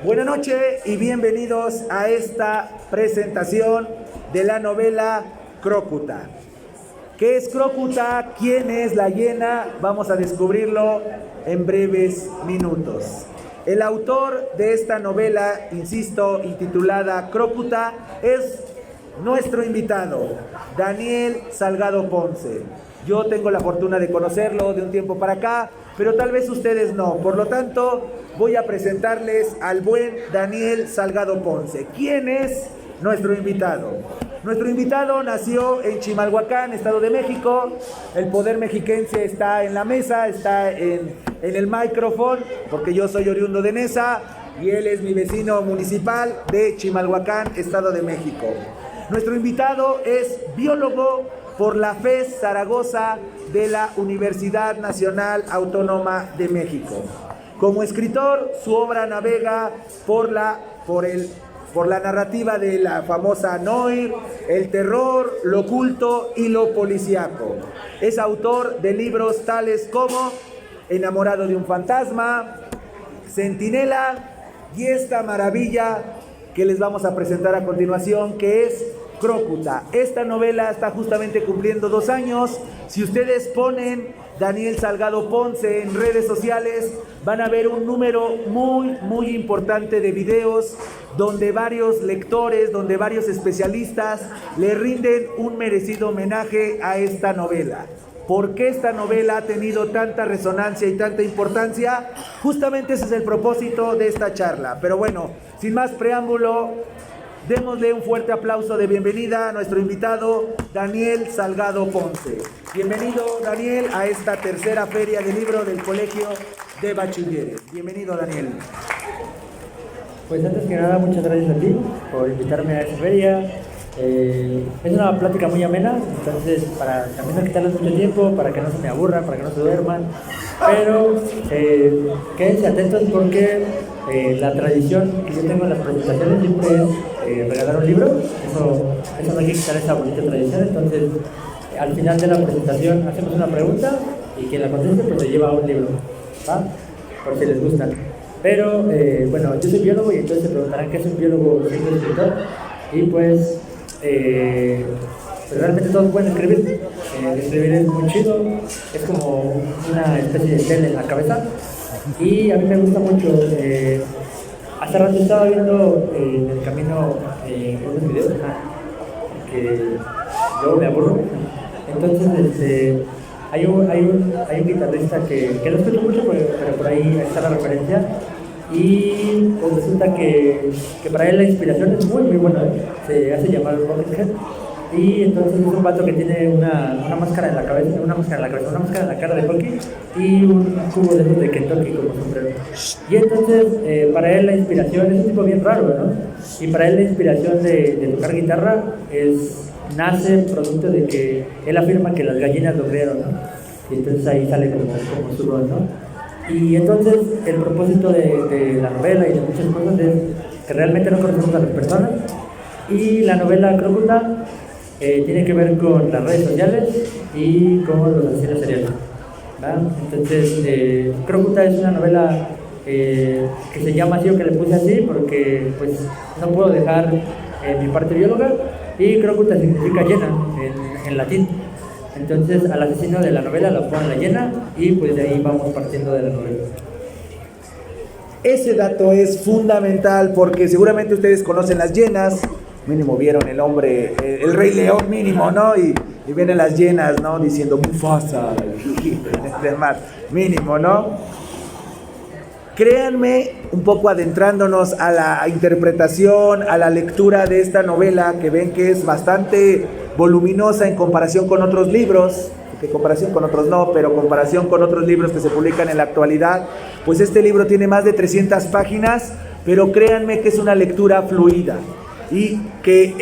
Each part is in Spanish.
Buenas noches y bienvenidos a esta presentación de la novela Crócuta. ¿Qué es Crócuta? ¿Quién es la hiena? Vamos a descubrirlo en breves minutos. El autor de esta novela, insisto, intitulada Crócuta, es nuestro invitado, Daniel Salgado Ponce. Yo tengo la fortuna de conocerlo de un tiempo para acá, pero tal vez ustedes no. Por lo tanto, voy a presentarles al buen Daniel Salgado Ponce. ¿Quién es nuestro invitado? Nuestro invitado nació en Chimalhuacán, Estado de México. El poder mexiquense está en la mesa, está en el micrófono, porque yo soy oriundo de Nesa y él es mi vecino municipal de Chimalhuacán, Estado de México. Nuestro invitado es biólogo por la FES Zaragoza de la Universidad Nacional Autónoma de México. Como escritor, su obra navega por la narrativa de la famosa noir, el terror, lo oculto y lo policíaco. Es autor de libros tales como Enamorado de un fantasma, Centinela y esta maravilla que les vamos a presentar a continuación, que es Crócuta. Esta novela está justamente cumpliendo 2 años. Si ustedes ponen Daniel Salgado Ponce en redes sociales, van a ver un número muy importante de videos donde varios lectores, donde varios especialistas le rinden un merecido homenaje a esta novela. ¿Por qué esta novela ha tenido tanta resonancia y tanta importancia? Justamente ese es el propósito de esta charla. Pero bueno, sin más preámbulo, démosle un fuerte aplauso de bienvenida a nuestro invitado, Daniel Salgado Ponce. Bienvenido, Daniel, a esta tercera feria de libro del Colegio de Bachilleres. Bienvenido, Daniel. Pues antes que nada, muchas gracias a ti por invitarme a esta feria. Es una plática muy amena, entonces para también no quitarles mucho tiempo, para que no se me aburran, para que no se duerman, pero quédense atentos porque la tradición que yo tengo en las presentaciones siempre es regalar un libro. Eso no hay que quitar esa bonita tradición. Entonces al final de la presentación hacemos una pregunta y quien la conteste pues se lleva un libro, ¿va? Por si les gusta. Pero bueno, yo soy biólogo y entonces se preguntarán qué es un biólogo y un escritor. Y pues realmente todos pueden escribir. Escribir es muy chido, es como una especie de tele en la cabeza. Y a mí me gusta mucho. Hace rato estaba viendo en el camino unos videos que luego me aburro. Entonces hay un guitarrista que no escucho mucho, pero por ahí está la referencia. Y pues resulta que para él la inspiración es muy buena. Se hace llamar Rockhead. Y entonces es un vato que tiene una máscara en la cabeza, una máscara en la cara de hockey y un cubo de esos de Kentucky como sombrero. Y entonces para él la inspiración es un tipo bien raro, ¿no? Y para él la inspiración de tocar guitarra nace producto de que él afirma que las gallinas lo crearon, ¿no? Y entonces ahí sale como su rol, ¿no? Y entonces el propósito de la novela y de muchas cosas es que realmente no conocemos a las personas. Y la novela Crócuta tiene que ver con las redes sociales y con los asesinos seriales, ¿verdad? Entonces, Crócuta es una novela que se llama así o que le puse así porque pues no puedo dejar mi parte bióloga y Crócuta significa hiena en latín. Entonces al asesino de la novela lo ponen la hiena y pues de ahí vamos partiendo de la novela. Ese dato es fundamental porque seguramente ustedes conocen las hienas, mínimo vieron el Rey León mínimo, ¿no? Y vienen las hienas, ¿no? Diciendo Mufasa, demás, mínimo, ¿no? Créanme, un poco adentrándonos a la interpretación, a la lectura de esta novela, que ven que es bastante voluminosa en comparación con otros libros, que comparación con otros no, pero comparación con otros libros que se publican en la actualidad, pues este libro tiene más de 300 páginas, pero créanme que es una lectura fluida. Y que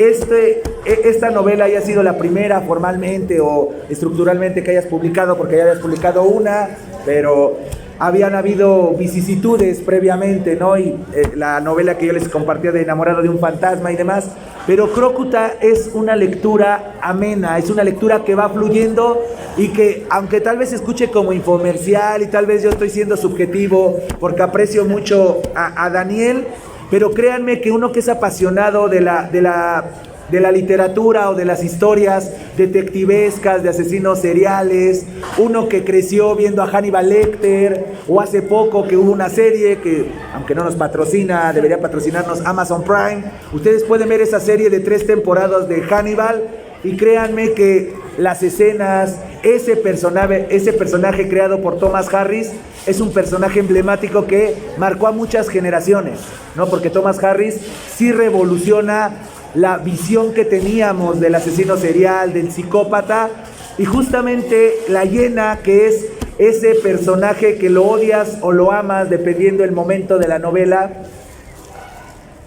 esta novela haya sido la primera formalmente o estructuralmente que hayas publicado, porque ya habías publicado una, pero habían habido vicisitudes previamente, ¿no? Y la novela que yo les compartía de Enamorado de un fantasma y demás, pero Crócuta es una lectura amena, es una lectura que va fluyendo y que, aunque tal vez se escuche como infomercial y tal vez yo estoy siendo subjetivo porque aprecio mucho a Daniel, pero créanme que uno que es apasionado de la literatura o de las historias detectivescas de asesinos seriales, uno que creció viendo a Hannibal Lecter, o hace poco que hubo una serie que, aunque no nos patrocina, debería patrocinarnos Amazon Prime, ustedes pueden ver esa serie de 3 temporadas de Hannibal, y créanme que las escenas, ese personaje creado por Thomas Harris, es un personaje emblemático que marcó a muchas generaciones, ¿no? Porque Thomas Harris sí revoluciona la visión que teníamos del asesino serial, del psicópata, y justamente la hiena, que es ese personaje que lo odias o lo amas dependiendo del momento de la novela,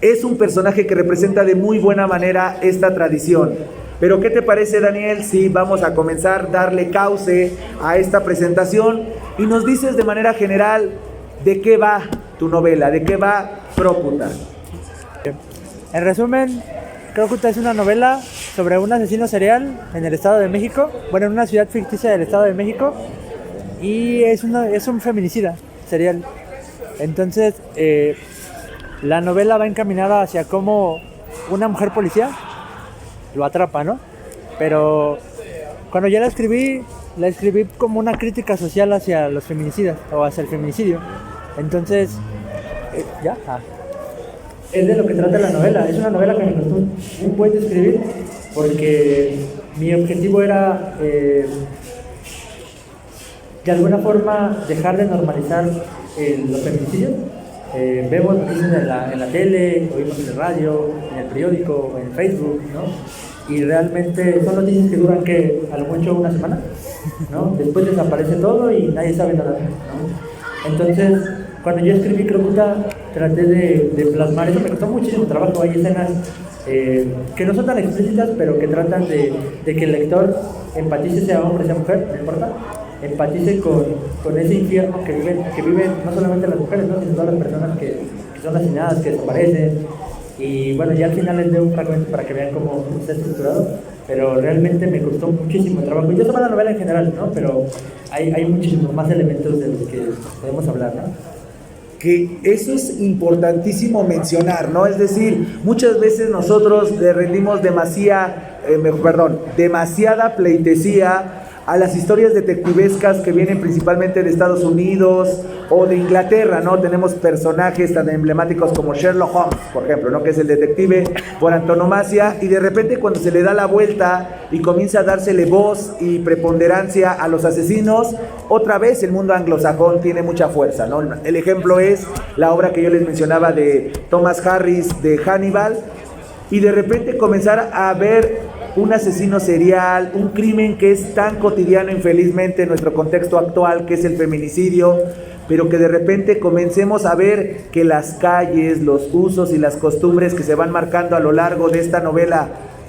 es un personaje que representa de muy buena manera esta tradición. Pero ¿qué te parece, Daniel, si vamos a comenzar a darle cauce a esta presentación y nos dices de manera general de qué va tu novela, de qué va Crócuta? En resumen, Crócuta es una novela sobre un asesino serial en el Estado de México, bueno, en una ciudad ficticia del Estado de México, y es un feminicida serial. Entonces, la novela va encaminada hacia cómo una mujer policía lo atrapa, ¿no? Pero cuando ya la escribí como una crítica social hacia los feminicidas o hacia el feminicidio. Entonces, ¿ya? Es de lo que trata la novela. Es una novela que me costó un buen de escribir porque mi objetivo era de alguna forma dejar de normalizar los feminicidios. Vemos noticias en la tele, oímos en el radio, en el periódico, en Facebook, ¿no? Y realmente son noticias que duran a lo mucho una semana, ¿no? Después desaparece todo y nadie sabe nada, ¿no? Entonces, cuando yo escribí Crócuta, traté de plasmar eso. Me costó muchísimo trabajo. Hay escenas que no son tan explícitas, pero que tratan de que el lector empatice, sea hombre, sea mujer, no importa, empatice con ese infierno que viven no solamente las mujeres, ¿no? Sino todas las personas que son asesinadas, que desaparecen. Y bueno, ya al final les doy un fragmento para que vean cómo está estructurado, pero realmente me costó muchísimo trabajo. Y yo tomé la novela en general, ¿no? Pero hay muchísimos más elementos de los que podemos hablar, ¿no? Que eso es importantísimo mencionar, ¿no? Es decir, muchas veces nosotros le rendimos demasiada pleitesía a las historias detectivescas que vienen principalmente de Estados Unidos o de Inglaterra, ¿no? Tenemos personajes tan emblemáticos como Sherlock Holmes, por ejemplo, ¿no? Que es el detective por antonomasia, y de repente cuando se le da la vuelta y comienza a dársele voz y preponderancia a los asesinos, otra vez el mundo anglosajón tiene mucha fuerza, ¿no? El ejemplo es la obra que yo les mencionaba de Thomas Harris, de Hannibal, y de repente comenzar a ver un asesino serial, un crimen que es tan cotidiano infelizmente en nuestro contexto actual, que es el feminicidio, pero que de repente comencemos a ver que las calles, los usos y las costumbres que se van marcando a lo largo de esta novela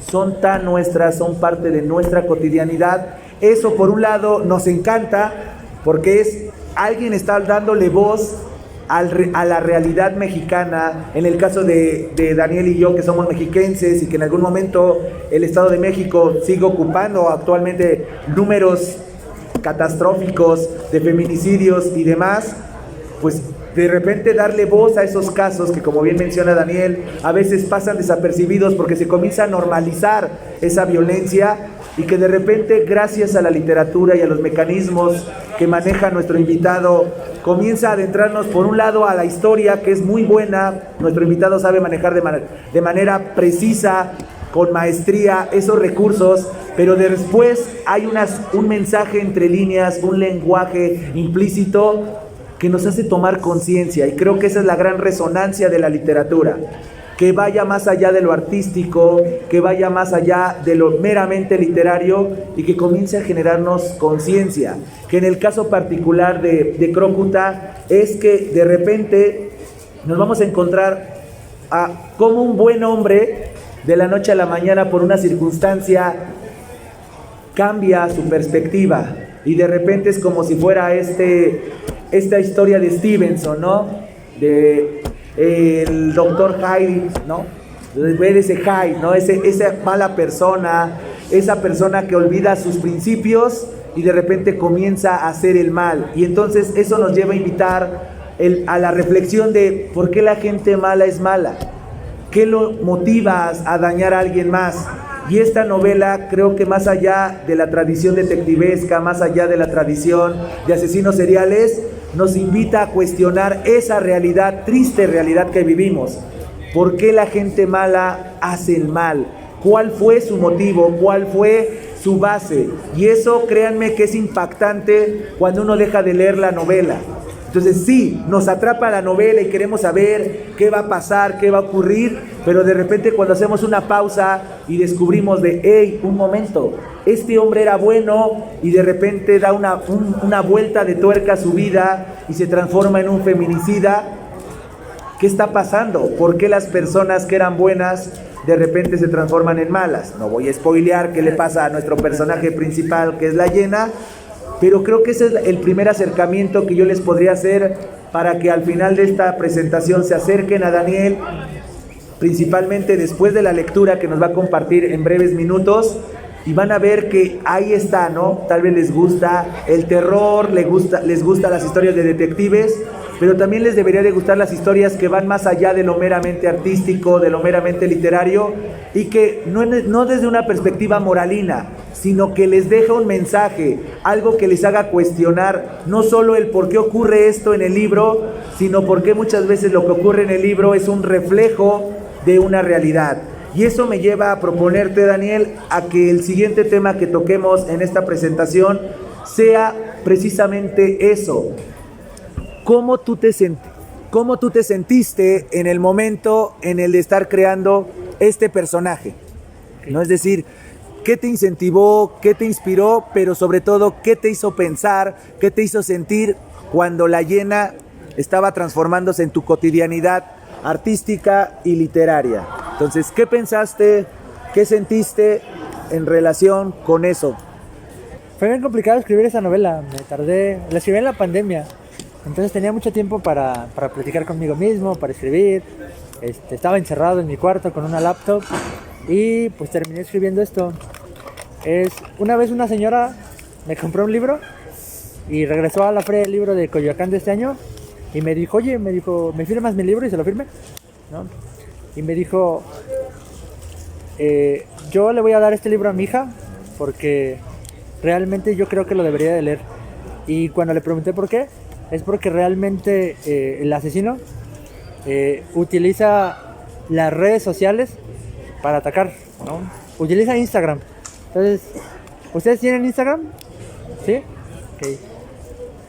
son tan nuestras, son parte de nuestra cotidianidad. Eso por un lado nos encanta porque alguien está dándole voz a la realidad mexicana, en el caso de Daniel y yo, que somos mexiquenses y que en algún momento el Estado de México sigue ocupando actualmente números catastróficos de feminicidios y demás, pues de repente darle voz a esos casos que, como bien menciona Daniel, a veces pasan desapercibidos porque se comienza a normalizar esa violencia, y que de repente, gracias a la literatura y a los mecanismos que maneja nuestro invitado, comienza a adentrarnos por un lado a la historia, que es muy buena. Nuestro invitado sabe manejar de manera precisa, con maestría, esos recursos, pero después hay un mensaje entre líneas, un lenguaje implícito que nos hace tomar conciencia, y creo que esa es la gran resonancia de la literatura, que vaya más allá de lo artístico, que vaya más allá de lo meramente literario, y que comience a generarnos conciencia, que en el caso particular de Crócuta es que de repente nos vamos a encontrar a cómo un buen hombre de la noche a la mañana, por una circunstancia, cambia su perspectiva, y de repente es como si fuera esta historia de Stevenson, ¿no? De el doctor Hyde, ¿no? ver ese high, ¿no? Esa mala persona, esa persona que olvida sus principios y de repente comienza a hacer el mal. Y entonces eso nos lleva a invitar a la reflexión de por qué la gente mala es mala. ¿Qué lo motiva a dañar a alguien más? Y esta novela, creo que más allá de la tradición detectivesca, más allá de la tradición de asesinos seriales, nos invita a cuestionar esa realidad, triste realidad que vivimos. ¿Por qué la gente mala hace el mal? ¿Cuál fue su motivo? ¿Cuál fue su base? Y eso, créanme que es impactante cuando uno deja de leer la novela. Entonces sí, nos atrapa la novela y queremos saber qué va a pasar, qué va a ocurrir, pero de repente cuando hacemos una pausa y descubrimos de, hey, un momento, este hombre era bueno y de repente da una vuelta de tuerca a su vida y se transforma en un feminicida. ¿Qué está pasando? ¿Por qué las personas que eran buenas de repente se transforman en malas? No voy a spoilear qué le pasa a nuestro personaje principal, que es la hiena, pero creo que ese es el primer acercamiento que yo les podría hacer para que al final de esta presentación se acerquen a Daniel, principalmente después de la lectura que nos va a compartir en breves minutos, y van a ver que ahí está, ¿no? Tal vez les gusta el terror, les gusta las historias de detectives, pero también les debería de gustar las historias que van más allá de lo meramente artístico, de lo meramente literario, y que no desde una perspectiva moralina, sino que les deja un mensaje, algo que les haga cuestionar no solo el por qué ocurre esto en el libro, sino por qué muchas veces lo que ocurre en el libro es un reflejo de una realidad. Y eso me lleva a proponerte, Daniel, a que el siguiente tema que toquemos en esta presentación sea precisamente eso. ¿Cómo tú te sentiste en el momento en el de estar creando este personaje? ¿No? Es decir, ¿qué te incentivó, qué te inspiró, pero sobre todo, qué te hizo pensar, qué te hizo sentir cuando la hiena estaba transformándose en tu cotidianidad artística y literaria? Entonces, ¿qué pensaste, qué sentiste en relación con eso? Fue bien complicado escribir esa novela, la escribí en la pandemia, entonces tenía mucho tiempo para platicar conmigo mismo, para escribir. Estaba encerrado en mi cuarto con una laptop y pues terminé escribiendo esto. Una vez una señora me compró un libro y regresó a la feria del libro de Coyoacán de este año y me dijo, ¿me firmas mi libro? Y se lo firmé, ¿no? Y me dijo, yo le voy a dar este libro a mi hija porque realmente yo creo que lo debería de leer. Y cuando le pregunté por qué, es porque realmente el asesino utiliza las redes sociales para atacar, ¿no? Utiliza Instagram. Entonces, ¿ustedes tienen Instagram? ¿Sí? Ok.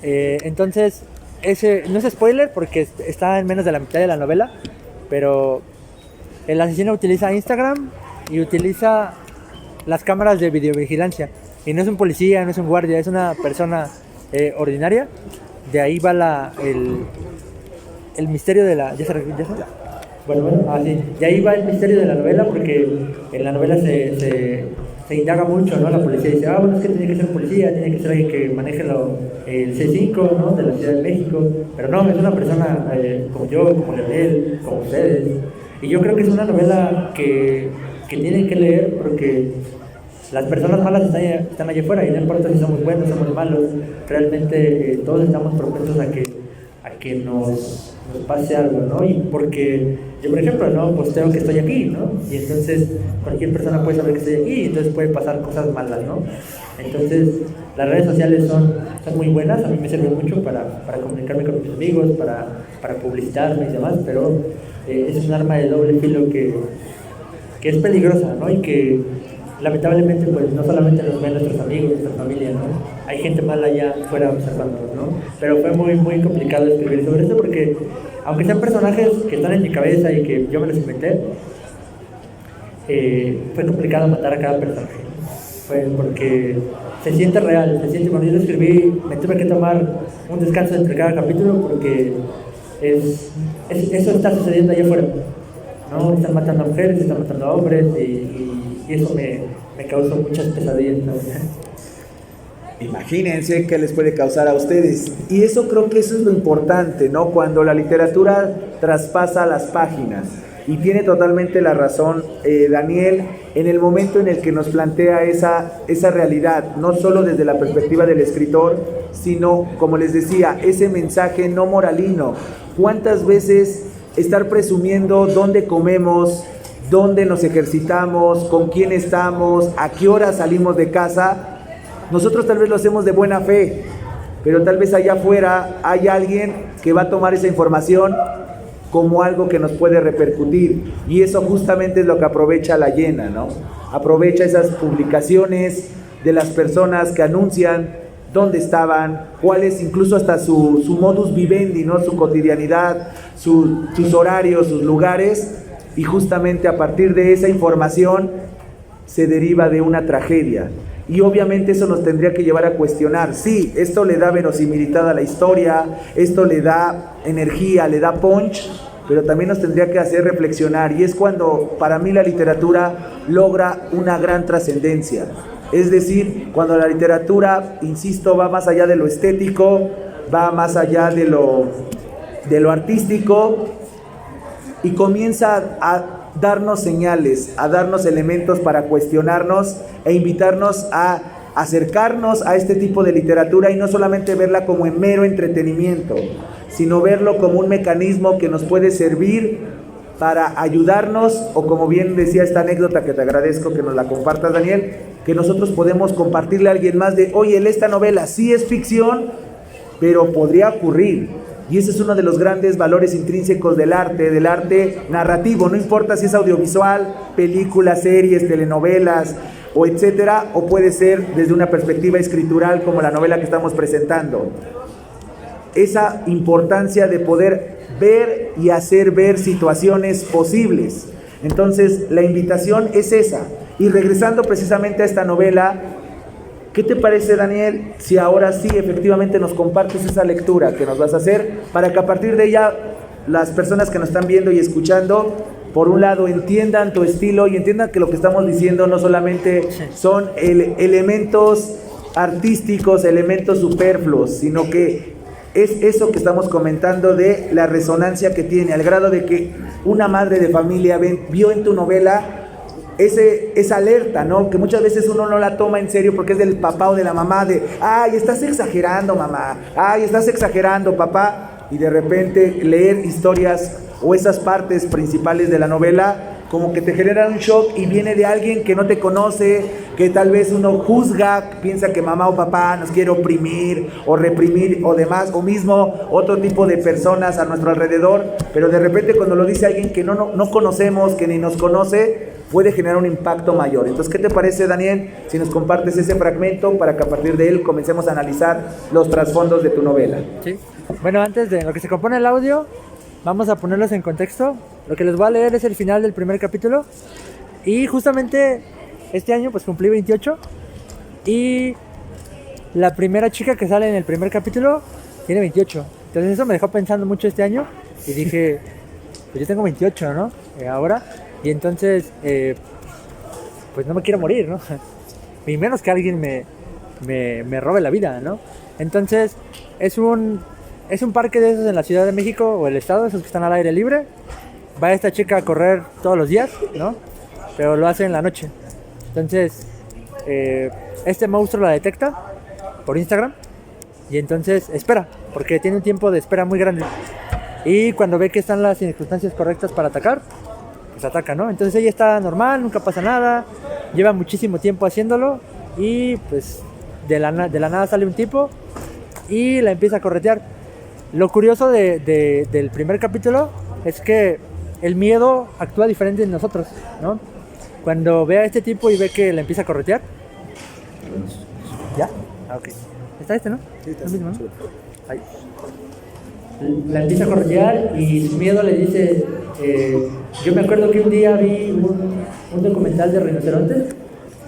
Entonces, ese no es spoiler porque está en menos de la mitad de la novela, pero el asesino utiliza Instagram y utiliza las cámaras de videovigilancia. Y no es un policía, no es un guardia, es una persona ordinaria. De ahí va el misterio de la... ¿Ya se? Bueno, así. De ahí va el misterio de la novela, porque en la novela se indaga mucho, ¿no? La policía dice, bueno, es que tiene que ser policía, tiene que ser alguien que maneje el C5, ¿no? De la Ciudad de México. Pero no, es una persona como yo, como Leonel, como ustedes. Y yo creo que es una novela que tienen que leer porque las personas malas están allá afuera y no importa si somos buenos o somos malos, realmente todos estamos propensos a que nos pase algo, ¿no? Y porque yo, por ejemplo, no posteo que estoy aquí, ¿no? Y entonces cualquier persona puede saber que estoy aquí y entonces puede pasar cosas malas, ¿no? Entonces las redes sociales son muy buenas, a mí me sirven mucho para comunicarme con mis amigos, para publicitarme y demás, pero es un arma de doble filo que es peligrosa, ¿no? Y que lamentablemente pues no solamente nos ven nuestros amigos, nuestra familia, ¿no? Hay gente mala allá afuera observándonos, ¿no? Pero fue muy, muy complicado escribir sobre esto porque aunque sean personajes que están en mi cabeza y que yo me los inventé, fue complicado matar a cada personaje. Fue porque se siente real, cuando yo lo escribí me tuve que tomar un descanso entre cada capítulo porque eso está sucediendo allá afuera, ¿no? Están matando a mujeres, están matando a hombres y eso me causó muchas pesadillas, ¿no? Imagínense qué les puede causar a ustedes. Y eso creo que eso es lo importante, ¿no? Cuando la literatura traspasa las páginas. Y tiene totalmente la razón Daniel en el momento en el que nos plantea esa realidad, no solo desde la perspectiva del escritor, sino, como les decía, ese mensaje no moralino. ¿Cuántas veces estar presumiendo dónde comemos, dónde nos ejercitamos, con quién estamos, a qué hora salimos de casa? Nosotros tal vez lo hacemos de buena fe, pero tal vez allá afuera hay alguien que va a tomar esa información como algo que nos puede repercutir, y eso justamente es lo que aprovecha la llena, ¿no? Aprovecha esas publicaciones de las personas que anuncian dónde estaban, cuál es incluso hasta su modus vivendi, ¿no? Su cotidianidad, sus horarios, sus lugares, y justamente a partir de esa información se deriva de una tragedia. Y obviamente eso nos tendría que llevar a cuestionar, sí, esto le da verosimilitud a la historia, esto le da energía, le da punch, pero también nos tendría que hacer reflexionar, y es cuando para mí la literatura logra una gran trascendencia. Es decir, cuando la literatura, insisto, va más allá de lo estético, va más allá de lo artístico, y comienza a darnos señales, a darnos elementos para cuestionarnos e invitarnos a acercarnos a este tipo de literatura, y no solamente verla como en mero entretenimiento, sino verlo como un mecanismo que nos puede servir para ayudarnos, o como bien decía esta anécdota, que te agradezco que nos la compartas, Daniel, que nosotros podemos compartirle a alguien más de, oye, esta novela sí es ficción, pero podría ocurrir. Y ese es uno de los grandes valores intrínsecos del arte narrativo, no importa si es audiovisual, películas, series, telenovelas, o etcétera, o puede ser desde una perspectiva escritural como la novela que estamos presentando. Esa importancia de poder ver y hacer ver situaciones posibles. Entonces, la invitación es esa. Y regresando precisamente a esta novela, ¿qué te parece, Daniel, si ahora sí efectivamente nos compartes esa lectura que nos vas a hacer, para que a partir de ella las personas que nos están viendo y escuchando, por un lado, entiendan tu estilo y entiendan que lo que estamos diciendo no solamente son elementos artísticos, elementos superfluos, sino que es eso que estamos comentando de la resonancia que tiene, al grado de que una madre de familia vio en tu novela esa alerta, ¿no? Que muchas veces uno no la toma en serio porque es del papá o de la mamá, de, ay, estás exagerando, mamá, ay, estás exagerando, papá, y de repente leer historias o esas partes principales de la novela como que te generan un shock, y viene de alguien que no te conoce, que tal vez uno juzga, piensa que mamá o papá nos quiere oprimir o reprimir o demás, o mismo otro tipo de personas a nuestro alrededor, pero de repente cuando lo dice alguien que no conocemos, que ni nos conoce, puede generar un impacto mayor. Entonces, ¿qué te parece, Daniel, si nos compartes ese fragmento para que a partir de él comencemos a analizar los trasfondos de tu novela? Sí. Bueno, antes de lo que se compone el audio, vamos a ponerlos en contexto. Lo que les voy a leer es el final del primer capítulo. Y justamente este año pues cumplí 28. Y la primera chica que sale en el primer capítulo tiene 28. Entonces eso me dejó pensando mucho este año. Y dije, pues yo tengo 28, ¿no? Ahora. Y entonces, pues no me quiero morir, ¿no? Y menos que alguien me robe la vida, ¿no? Entonces, es un parque de esos en la Ciudad de México o el estado, esos que están al aire libre. Va esta chica a correr todos los días, ¿no? Pero lo hace en la noche. Entonces, este monstruo la detecta por Instagram y entonces espera, porque tiene un tiempo de espera muy grande. Y cuando ve que están las circunstancias correctas para atacar, pues ataca, ¿no? Entonces ella está normal, nunca pasa nada, lleva muchísimo tiempo haciéndolo y pues de la nada sale un tipo y la empieza a corretear. Lo curioso del primer capítulo es que el miedo actúa diferente en nosotros, ¿no? Cuando ve a este tipo y ve que la empieza a corretear. ¿Ya? Ah, ok. Está ¿no? Sí, está. ¿El mismo, no? Ahí. La empieza a corretear y su miedo le dice, yo me acuerdo que un día vi un documental de rinocerontes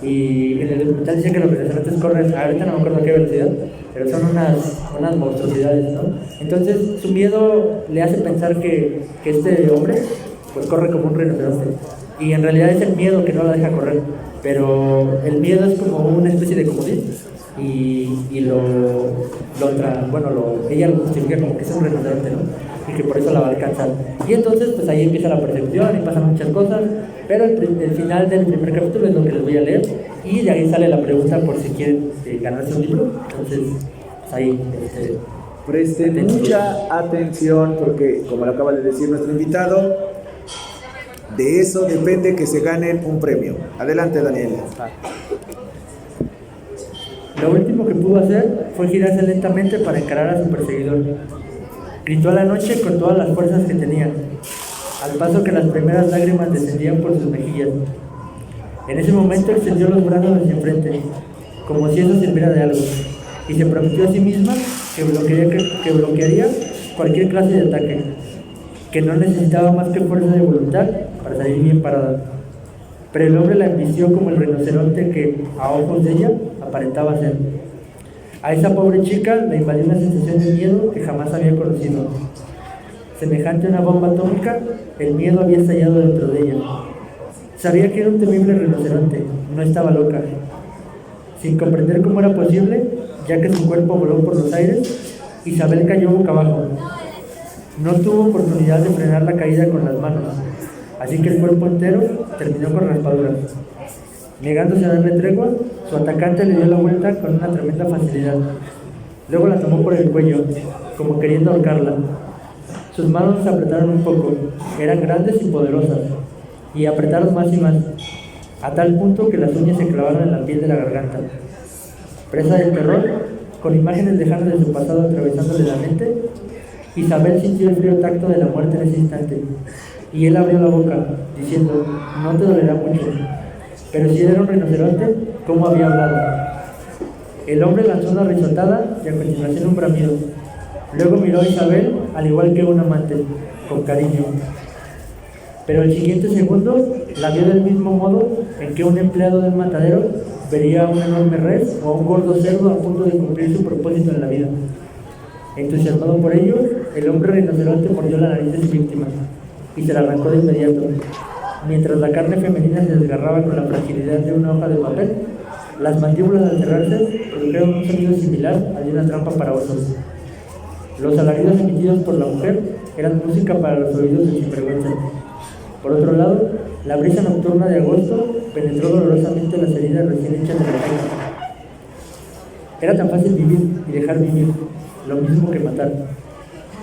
y en el documental dice que los rinocerontes corren, ahorita no me acuerdo a qué velocidad, pero son unas monstruosidades, ¿no? Entonces su miedo le hace pensar que este hombre pues corre como un rinoceronte, y en realidad es el miedo que no la deja correr, pero el miedo es como una especie de comodín. Y ella lo justifica como que es un rinoceronte, ¿no? y que por eso la va a alcanzar. Y entonces pues ahí empieza la percepción y pasan muchas cosas, pero el final del primer capítulo es lo que les voy a leer y de ahí sale la pregunta por si quieren ganarse un libro. Entonces pues ahí presten mucha atención porque, como lo acaba de decir nuestro invitado, de eso depende que se ganen un premio. Adelante, Daniel. Lo último que pudo hacer fue girarse lentamente para encarar a su perseguidor. Gritó a la noche con todas las fuerzas que tenía, al paso que las primeras lágrimas descendían por sus mejillas. En ese momento extendió los brazos hacia enfrente, como si eso sirviera de algo, y se prometió a sí misma que bloquearía cualquier clase de ataque, que no necesitaba más que fuerza de voluntad para salir bien parada. Pero el hombre la embistió como el rinoceronte que, a ojos de ella, aparentaba ser. A esa pobre chica la invadió una sensación de miedo que jamás había conocido. Semejante a una bomba atómica, el miedo había estallado dentro de ella. Sabía que era un temible rinoceronte, no estaba loca. Sin comprender cómo era posible, ya que su cuerpo voló por los aires, Isabel cayó boca abajo. No tuvo oportunidad de frenar la caída con las manos, así que el cuerpo entero terminó con raspaduras. Negándose a darle tregua, su atacante le dio la vuelta con una tremenda facilidad. Luego la tomó por el cuello, como queriendo ahorcarla. Sus manos se apretaron un poco, eran grandes y poderosas, y apretaron más y más, a tal punto que las uñas se clavaron en la piel de la garganta. Presa del terror, con imágenes lejanas de su pasado atravesándole la mente, Isabel sintió el frío tacto de la muerte en ese instante, y él abrió la boca, diciendo, no te dolerá mucho. Pero si era un rinoceronte, ¿cómo había hablado? El hombre lanzó una risotada y a continuación un bramido. Luego miró a Isabel, al igual que un amante, con cariño. Pero el siguiente segundo la vio del mismo modo en que un empleado del matadero vería a una enorme res o a un gordo cerdo a punto de cumplir su propósito en la vida. Entusiasmado por ello, el hombre rinoceronte mordió la nariz de su víctima y se la arrancó de inmediato. Mientras la carne femenina se desgarraba con la fragilidad de una hoja de papel, las mandíbulas al cerrarse produjeron un sonido similar al de una trampa para osos. Los alaridos emitidos por la mujer eran música para los oídos del sinvergüenza. Por otro lado, la brisa nocturna de agosto penetró dolorosamente las heridas recién hechas de la reina. Era tan fácil vivir y dejar vivir, lo mismo que matar.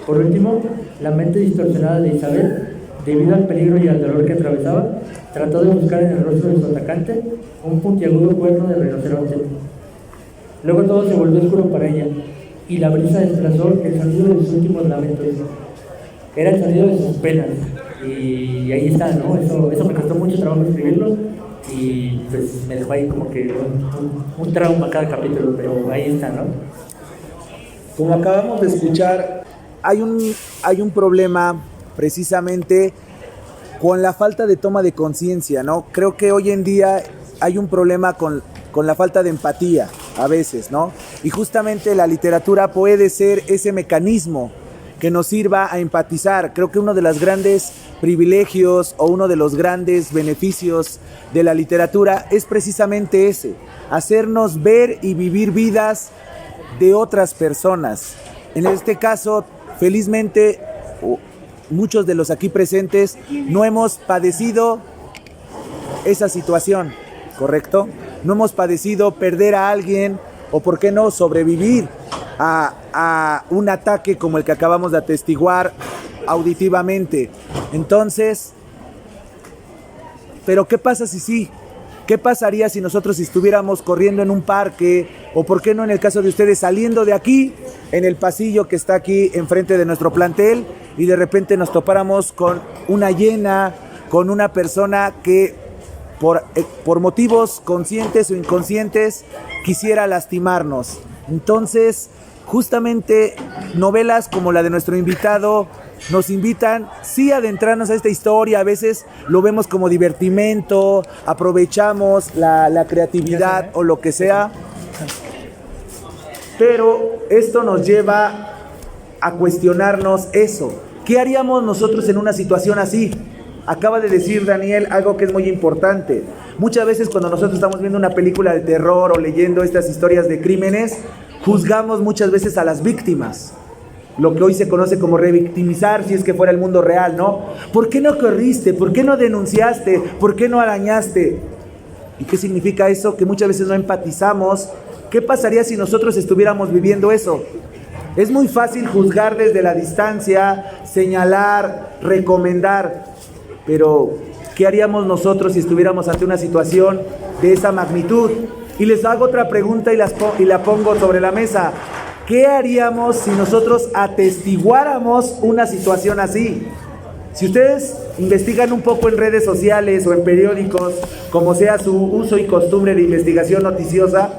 Por último, la mente distorsionada de Isabel, debido al peligro y al dolor que atravesaba, trató de buscar en el rostro de su atacante un puntiagudo cuerno de rinoceronte. Luego todo se volvió oscuro para ella, y la brisa desplazó el sonido de sus últimos lamentos. Era el sonido de sus penas, y ahí está, ¿no? Eso me costó mucho trabajo escribirlo, y pues me dejó ahí como que un trauma cada capítulo, pero ahí está, ¿no? Como acabamos de escuchar, hay un problema precisamente con la falta de toma de conciencia, ¿no? Creo que hoy en día hay un problema con la falta de empatía a veces, ¿no? Y justamente la literatura puede ser ese mecanismo que nos sirva a empatizar. Creo que uno de los grandes privilegios o uno de los grandes beneficios de la literatura es precisamente ese, hacernos ver y vivir vidas de otras personas. En este caso, felizmente, muchos de los aquí presentes no hemos padecido esa situación, ¿correcto? No hemos padecido perder a alguien o, ¿por qué no, sobrevivir a un ataque como el que acabamos de atestiguar auditivamente? Entonces, ¿pero qué pasa si sí? ¿Qué pasaría si nosotros estuviéramos corriendo en un parque o, por qué no, en el caso de ustedes, saliendo de aquí, en el pasillo que está aquí enfrente de nuestro plantel, y de repente nos topáramos con una hiena, con una persona que por motivos conscientes o inconscientes quisiera lastimarnos? Entonces, justamente novelas como la de nuestro invitado nos invitan sí a adentrarnos a esta historia. A veces lo vemos como divertimento, aprovechamos la creatividad o lo que sea, pero esto nos lleva a cuestionarnos eso. ¿Qué haríamos nosotros en una situación así? Acaba de decir Daniel algo que es muy importante. Muchas veces cuando nosotros estamos viendo una película de terror o leyendo estas historias de crímenes, juzgamos muchas veces a las víctimas. lo que hoy se conoce como revictimizar, si es que fuera el mundo real, ¿no? ¿Por qué no corriste? ¿Por qué no denunciaste? ¿Por qué no arañaste? ¿Y qué significa eso? Que muchas veces no empatizamos. ¿Qué pasaría si nosotros estuviéramos viviendo eso? Es muy fácil juzgar desde la distancia, señalar, recomendar, pero ¿qué haríamos nosotros si estuviéramos ante una situación de esa magnitud? Y les hago otra pregunta y la pongo sobre la mesa. ¿Qué haríamos si nosotros atestiguáramos una situación así? Si ustedes investigan un poco en redes sociales o en periódicos, como sea su uso y costumbre de investigación noticiosa,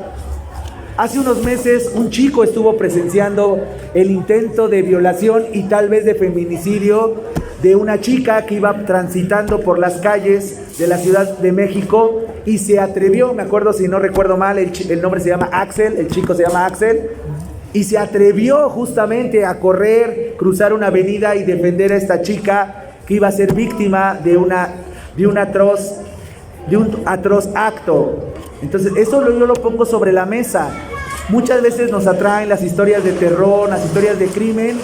hace unos meses un chico estuvo presenciando el intento de violación y tal vez de feminicidio de una chica que iba transitando por las calles de la Ciudad de México y se atrevió, me acuerdo si no recuerdo mal, el nombre se llama Axel, el chico se llama Axel, y se atrevió justamente a correr, cruzar una avenida y defender a esta chica que iba a ser víctima de un atroz acto. Entonces eso yo lo pongo sobre la mesa. Muchas veces nos atraen las historias de terror, las historias de crimen,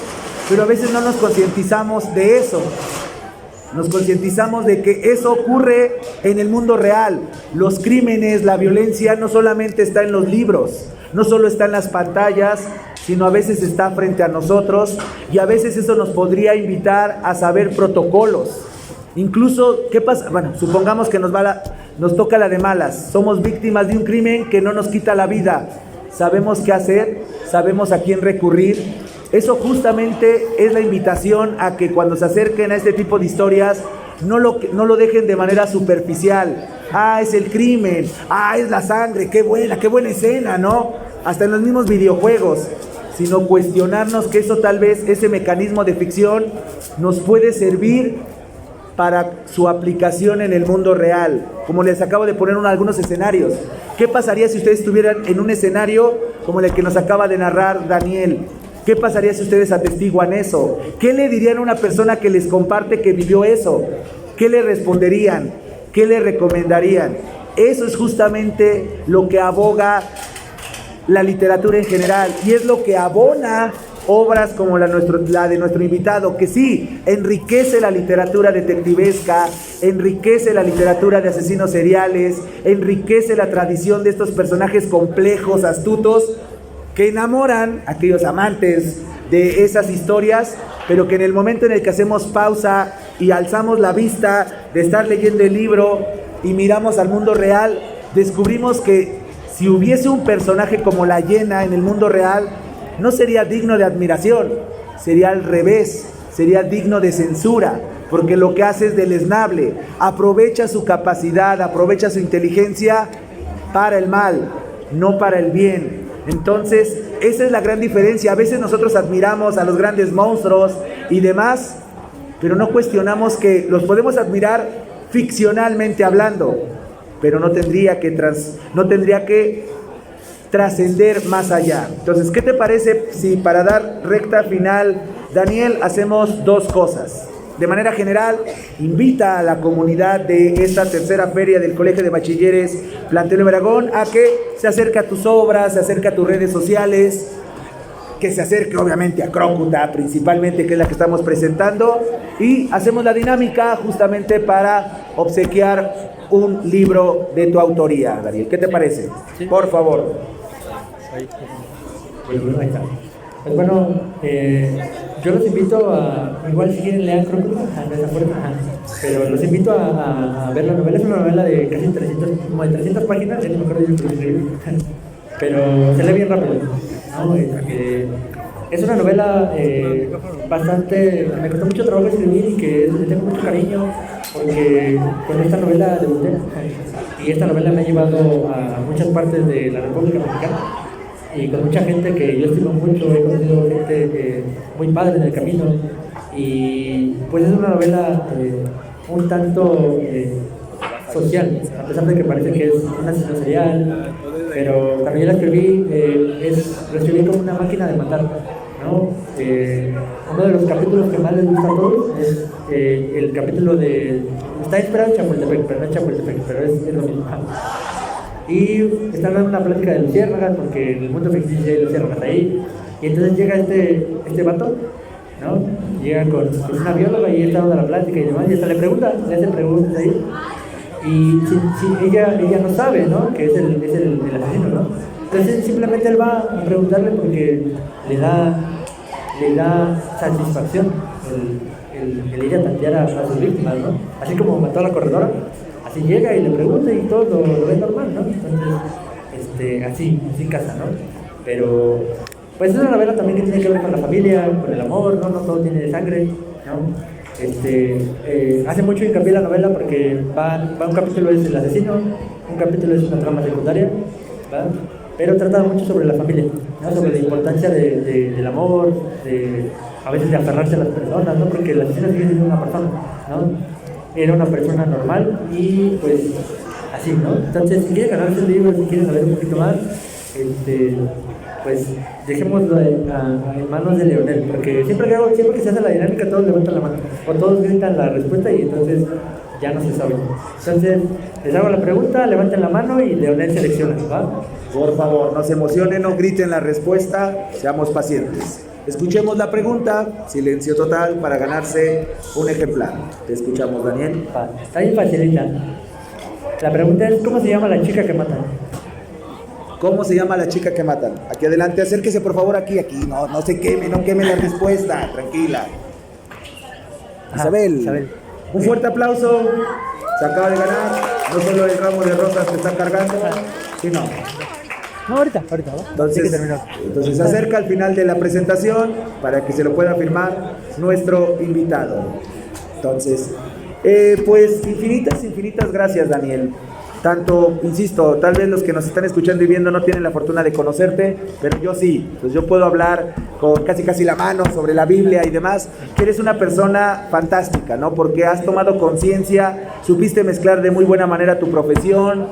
pero a veces no nos concientizamos de eso. Nos concientizamos de que eso ocurre en el mundo real. Los crímenes, la violencia no solamente está en los libros, no solo está en las pantallas, sino a veces está frente a nosotros, y a veces eso nos podría invitar a saber protocolos. Incluso, ¿qué pasa? Bueno, supongamos que nos toca la de malas. Somos víctimas de un crimen que no nos quita la vida. Sabemos qué hacer, sabemos a quién recurrir. Eso justamente es la invitación a que cuando se acerquen a este tipo de historias no lo dejen de manera superficial. Ah, es el crimen, ah, es la sangre, qué buena escena, ¿no? Hasta en los mismos videojuegos. Sino cuestionarnos que eso tal vez, ese mecanismo de ficción nos puede servir para su aplicación en el mundo real. Como les acabo de poner algunos escenarios. ¿Qué pasaría si ustedes estuvieran en un escenario como el que nos acaba de narrar Daniel? ¿Qué pasaría si ustedes atestiguan eso? ¿Qué le dirían a una persona que les comparte que vivió eso? ¿Qué le responderían? ¿Qué le recomendarían? Eso es justamente lo que aboga la literatura en general, y es lo que abona obras como la de nuestro invitado, que sí, enriquece la literatura detectivesca, enriquece la literatura de asesinos seriales, enriquece la tradición de estos personajes complejos, astutos, que enamoran a aquellos amantes de esas historias, pero que en el momento en el que hacemos pausa y alzamos la vista de estar leyendo el libro y miramos al mundo real, descubrimos que si hubiese un personaje como la hiena en el mundo real, no sería digno de admiración, sería al revés, sería digno de censura, porque lo que hace es deleznable, aprovecha su capacidad, aprovecha su inteligencia para el mal, no para el bien. Entonces, esa es la gran diferencia. A veces nosotros admiramos a los grandes monstruos y demás, pero no cuestionamos que los podemos admirar ficcionalmente hablando, pero no tendría que trascender más allá. Entonces, ¿qué te parece si para dar recta final, Daniel, hacemos dos cosas? De manera general, invita a la comunidad de esta tercera feria del Colegio de Bachilleres Plantel Obregón a que se acerque a tus obras, se acerque a tus redes sociales, que se acerque obviamente a Crócuta principalmente, que es la que estamos presentando, y hacemos la dinámica justamente para obsequiar un libro de tu autoría, Daniel. ¿Qué te parece? Sí. Por favor. Ahí está. Pues bueno, yo los invito a, igual si quieren leer Crócuta, pero los invito a ver la novela. Es una novela de casi 300 páginas, no me acuerdo yo que escribí, pero se lee bien rápido, ¿no? Es una novela bastante, me costó mucho trabajo escribir y que le tengo mucho cariño, porque con esta novela debuté, y esta novela me ha llevado a muchas partes de la República Mexicana, y con mucha gente que yo estimo mucho, he conocido gente muy padre en el camino, y pues es una novela un tanto social, a pesar de que parece que es una asesino serial, pero cuando yo la escribí, la escribí como una máquina de matar, ¿no? Uno de los capítulos que más les gusta a todos es el capítulo de... Está inspirado en Chapultepec, pero no es Chapultepec, pero es lo mismo. Y están dando una plática de luciérnagas, porque en el mundo ficticio hay luciérnagas ahí, Y entonces llega este vato, ¿no? Llega con una bióloga y está dando la plática y demás, y hasta le hacen preguntas ahí. Y ella no sabe, ¿no? Que es el asesino, ¿no? Entonces simplemente él va a preguntarle porque le da satisfacción el ir a tantear a sus víctimas, ¿no? Así como mató a la corredora, así llega y le pregunta y todo lo ve normal, ¿no? Entonces, así casa, ¿no? Pero, pues es una novela también que tiene que ver con la familia, con el amor, ¿no? No todo tiene sangre, ¿no? Hace mucho hincapié la novela porque va un capítulo es el asesino, un capítulo es una trama secundaria, ¿va? Pero trata mucho sobre la familia, ¿no? Sobre la importancia del amor, a veces de aferrarse a las personas, ¿no? Porque el asesino sigue siendo una persona, ¿no? Era una persona normal y pues así, ¿no? Entonces, si quieren ganarse el libro, si quieren saber un poquito más, pues dejémoslo en manos de Leonel, porque siempre que se hace la dinámica todos levantan la mano, o todos gritan la respuesta y entonces ya no se sabe. Entonces, les hago la pregunta, levanten la mano y Leonel selecciona, ¿va? Por favor, no se emocionen, no griten la respuesta, seamos pacientes. Escuchemos la pregunta, silencio total para ganarse un ejemplar. Te escuchamos, Daniel. Está bien facilita. La pregunta es, ¿cómo se llama la chica que matan? ¿Cómo se llama la chica que matan? Aquí adelante, acérquese por favor aquí, no se queme, no queme la respuesta, tranquila. Isabel. Un fuerte aplauso, se acaba de ganar, no solo el ramo de rosas que está cargando, sino... No, ahorita, ¿va? Entonces se acerca al final de la presentación para que se lo pueda firmar nuestro invitado. Entonces, pues infinitas gracias, Daniel. Tanto, insisto, tal vez los que nos están escuchando y viendo no tienen la fortuna de conocerte, pero yo sí, pues yo puedo hablar con casi la mano sobre la Biblia y demás, que eres una persona fantástica, ¿no? Porque has tomado conciencia, supiste mezclar de muy buena manera tu profesión,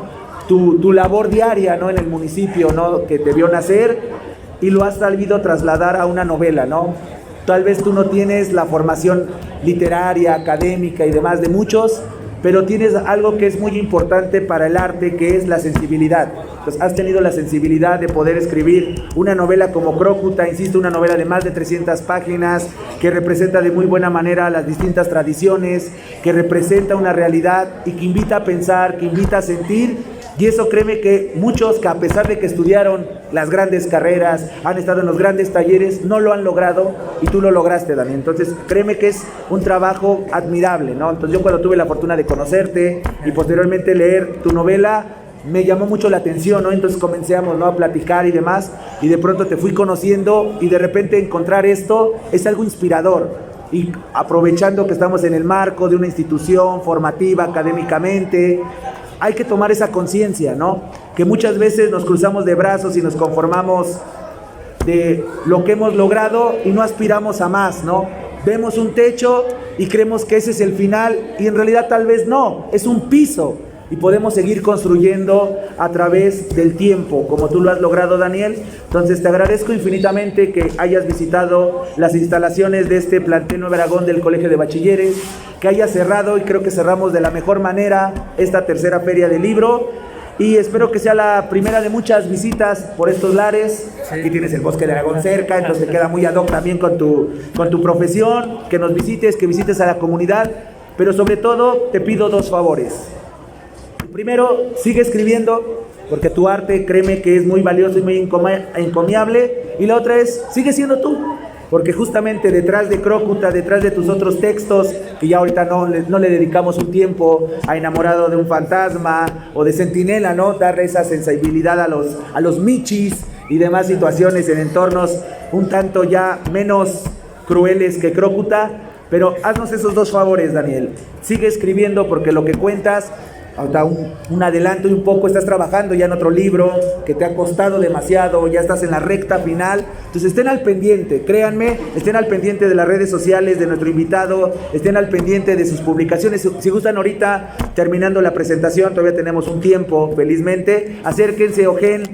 tu labor diaria, ¿no? En el municipio, ¿no? Que te vio nacer y lo has sabido trasladar a una novela, ¿no? Tal vez tú no tienes la formación literaria, académica y demás de muchos, pero tienes algo que es muy importante para el arte, que es la sensibilidad. Entonces, has tenido la sensibilidad de poder escribir una novela como Crócuta, insisto, una novela de más de 300 páginas, que representa de muy buena manera las distintas tradiciones, que representa una realidad y que invita a pensar, que invita a sentir. Y eso, créeme que muchos que a pesar de que estudiaron las grandes carreras, han estado en los grandes talleres, no lo han logrado y tú lo lograste, Dani. Entonces, créeme que es un trabajo admirable, ¿no? Entonces, yo cuando tuve la fortuna de conocerte y posteriormente leer tu novela, me llamó mucho la atención, ¿no? Entonces comenzamos, ¿no? A platicar y demás, y de pronto te fui conociendo y de repente encontrar esto es algo inspirador. Y aprovechando que estamos en el marco de una institución formativa académicamente, hay que tomar esa conciencia, ¿no? Que muchas veces nos cruzamos de brazos y nos conformamos de lo que hemos logrado y no aspiramos a más, ¿no? Vemos un techo y creemos que ese es el final y en realidad tal vez no, es un piso y podemos seguir construyendo a través del tiempo, como tú lo has logrado, Daniel. Entonces te agradezco infinitamente que hayas visitado las instalaciones de este plantel Nuevo Aragón del Colegio de Bachilleres, que hayas cerrado, y creo que cerramos de la mejor manera esta tercera feria del libro, y espero que sea la primera de muchas visitas por estos lares. Aquí tienes el Bosque de Aragón cerca, entonces te queda muy ad hoc también con tu profesión, que nos visites, que visites a la comunidad, pero sobre todo te pido dos favores. Primero, sigue escribiendo, porque tu arte, créeme que es muy valioso y muy encomiable. Y la otra es, sigue siendo tú, porque justamente detrás de Crócuta, detrás de tus otros textos, que ya ahorita no le dedicamos un tiempo a Enamorado de un fantasma o de Centinela, ¿no? Darle esa sensibilidad a los michis y demás situaciones en entornos un tanto ya menos crueles que Crócuta. Pero haznos esos dos favores, Daniel. Sigue escribiendo, porque lo que cuentas... Ahorita un adelanto y un poco, estás trabajando ya en otro libro que te ha costado demasiado, ya estás en la recta final. Entonces estén al pendiente, créanme, estén al pendiente de las redes sociales de nuestro invitado, estén al pendiente de sus publicaciones. Si gustan ahorita, terminando la presentación, todavía tenemos un tiempo, felizmente, acérquense, ojen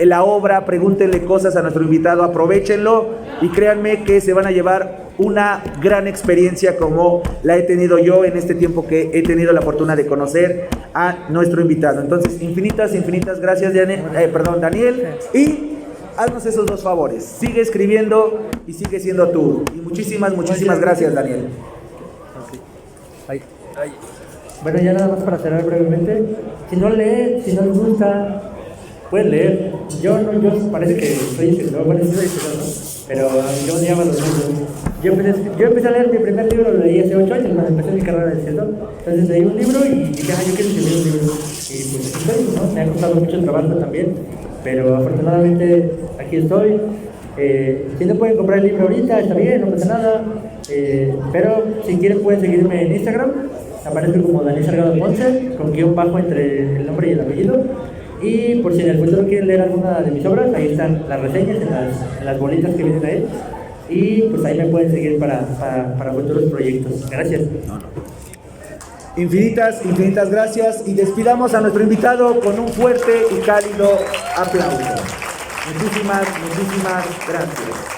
la obra, pregúntenle cosas a nuestro invitado, aprovechenlo y créanme que se van a llevar una gran experiencia como la he tenido yo en este tiempo que he tenido la fortuna de conocer a nuestro invitado. Entonces, infinitas gracias, Daniel. Y haznos esos dos favores. Sigue escribiendo y sigue siendo tú. Y muchísimas gracias, Daniel. Bueno, ya nada más para cerrar brevemente. Si no leen, si no les gusta, pueden leer. Yo parece que soy escritor, bueno, sí soy escritor, ¿no? Pero yo odiaba los libros. Yo empecé a leer mi primer libro, lo leí hace 8 años, cuando empecé mi carrera de escritor. Entonces leí un libro y dije, yo quiero escribir un libro. Y pues estoy, ¿no? Me ha costado mucho trabajo también, pero afortunadamente aquí estoy. Si no pueden comprar el libro ahorita, está bien, no pasa nada. Pero si quieren pueden seguirme en Instagram. Aparezco como Daniel Salgado Ponce, con guión bajo entre el nombre y el apellido. Y por si en el futuro quieren leer alguna de mis obras, ahí están las reseñas en las bolitas que vienen ahí. Y pues ahí me pueden seguir para futuros proyectos. Gracias. Infinitas gracias y despidamos a nuestro invitado con un fuerte y cálido aplauso. Muchísimas gracias.